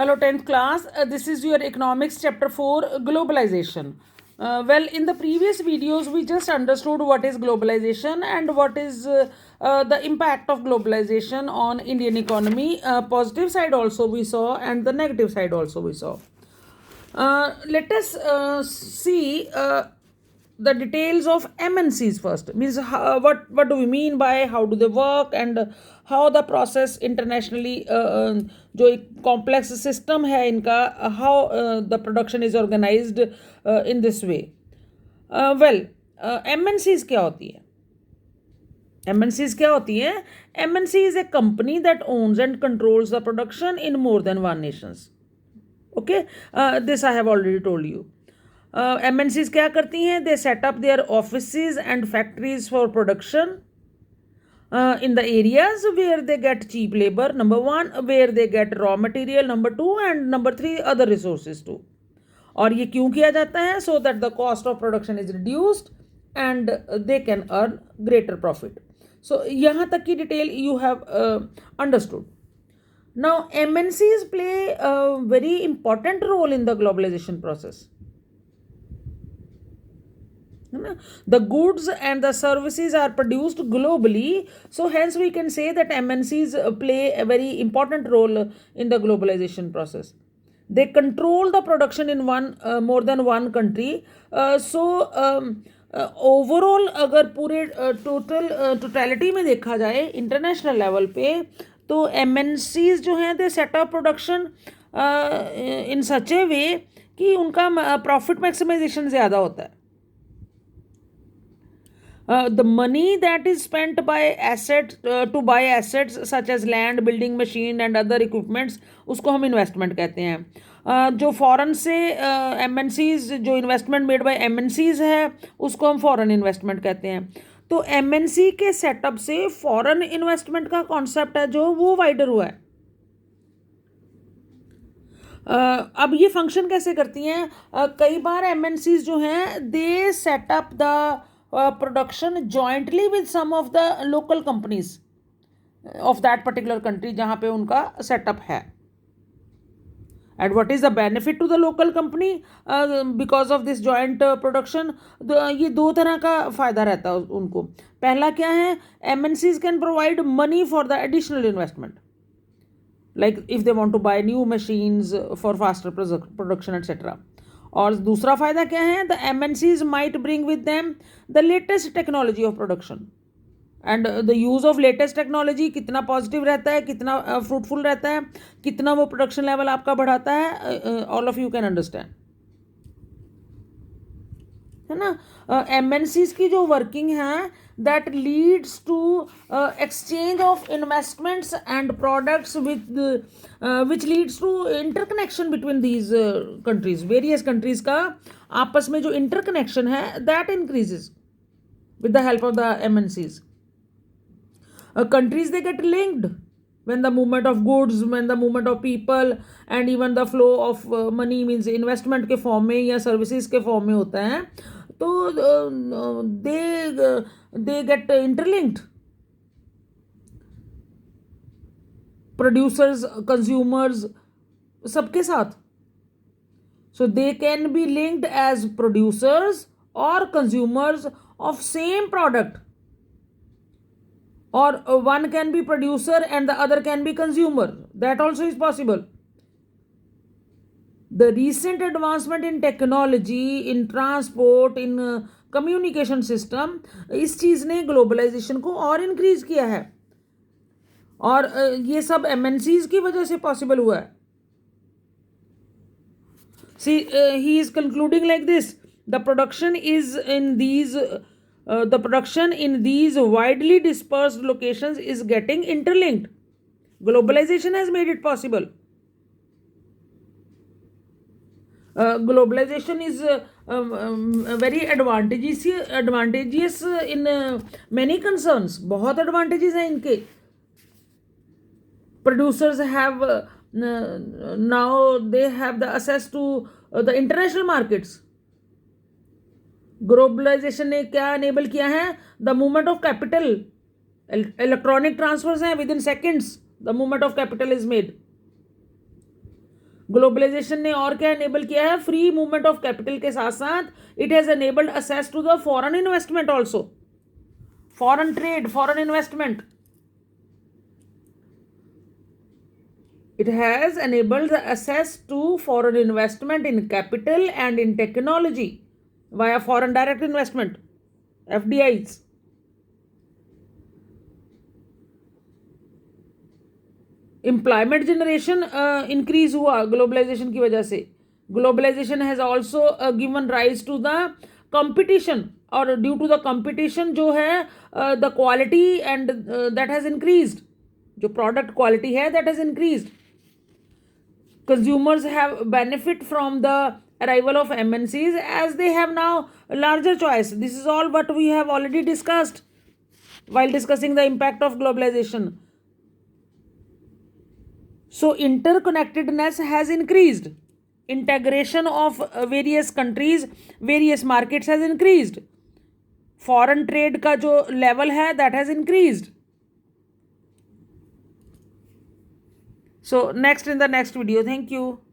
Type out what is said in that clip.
Hello, 10th class. This is your economics chapter 4, globalization. In the previous videos, we just understood what is globalization and what is the impact of globalization on Indian economy. Positive side also we saw, and the negative side also we saw. Let us see the details of MNCs first. Means what do we mean by, how do they work, and how the process internationally जो एक complex system है इनका, how the production is organized in this way. MNCs क्या होती है? MNCs क्या होती है? MNC is a company that owns and controls the production in more than one nations. Okay, this I have already told you. MNCs क्या करती हैं? They set up their offices and factories for production in the areas where they get cheap labor, number one, where they get raw material, number two, and number three, other resources too. और ये क्यों किया जाता है? So that the cost of production is reduced and they can earn greater profit. So यहाँ तक की detail you have understood. Now MNCs play a very important role in the globalization process. The goods and the services are produced globally, so hence we can say that MNCs play a very important role in the globalization process. They control the production in more than one country. Overall अगर पूरे totality में देखा जाए international level पे, तो MNCs जो हैं दे set up production in सच ए वे कि उनका प्रॉफिट मैक्सिमाइजेशन ज़्यादा होता है. The money that is spent by assets to buy assets such as land, building machine and other equipments, उसको हम इन्वेस्टमेंट कहते हैं. जो फॉरेन से MNCs, जो इन्वेस्टमेंट मेड बाय MNCs है, उसको हम फॉरेन इन्वेस्टमेंट कहते हैं. तो MNC के सेटअप से फॉरेन इन्वेस्टमेंट का कॉन्सेप्ट है जो वो वाइडर हुआ है. अब ये फंक्शन कैसे करती हैं? कई बार MNCs जो हैं दे setup the production jointly with some of the local companies of that particular country जहाँ पे उनका setup है. And what is the benefit to the local company because of this joint production? ये दो तरह का फ़ायदा रहता है उनको. पहला क्या है? MNCs can provide money for the additional investment, like if they want to buy new machines for faster production etc. और दूसरा फ़ायदा क्या है? The MNCs might bring with them the latest technology of production and the use of latest technology कितना positive रहता है, कितना fruitful रहता है, कितना वो प्रोडक्शन लेवल आपका बढ़ाता है, all of you can understand, है ना. MNCs की जो वर्किंग है that leads to exchange of investments and products with which leads to interconnection between these countries. Various countries का आपस में जो interconnection है that increases with the help of the MNCs. Countries they get linked when the movement of goods, when the movement of people and even the flow of money means investment के form में या services के form में होता है, तो they get interlinked. Producers, consumers, सबके साथ. So they can be linked as producers or consumers of same product, or one can be producer and the other can be consumer. That also is possible. The recent advancement in technology, in transport, in communication system, इस चीज़ ने globalisation को और increase किया है, और ये सब MNCs की वजह से पॉसिबल हुआ है. See, he is concluding like this: the production in these widely dispersed locations is getting interlinked. Globalization has made it possible. Globalization is very advantageous in many concerns. बहुत advantages हैं इनके. Producers have now they have the access to the international markets. Globalisation ने क्या enable किया है? The movement of capital. Electronic transfers हैं within seconds. The movement of capital is made. Globalisation ने और क्या एनेबल किया है, फ्री मूवमेंट ऑफ कैपिटल के साथ साथ it has enabled access to the foreign investment also, foreign trade, foreign investment. It has enabled the access to foreign investment in capital and in technology via foreign direct investment, FDIs. Employment generation increase हुआ globalisation की वजह से. Globalisation has also given rise to the competition, और due to the competition जो है the quality and that has increased, जो product quality है that has increased. Consumers have benefit from the arrival of MNCs as they have now larger choice. This is all what we have already discussed while discussing the impact of globalization. So interconnectedness has increased. Integration of various countries, various markets has increased. Foreign trade का जो level है that has increased. So next in the next video. Thank you.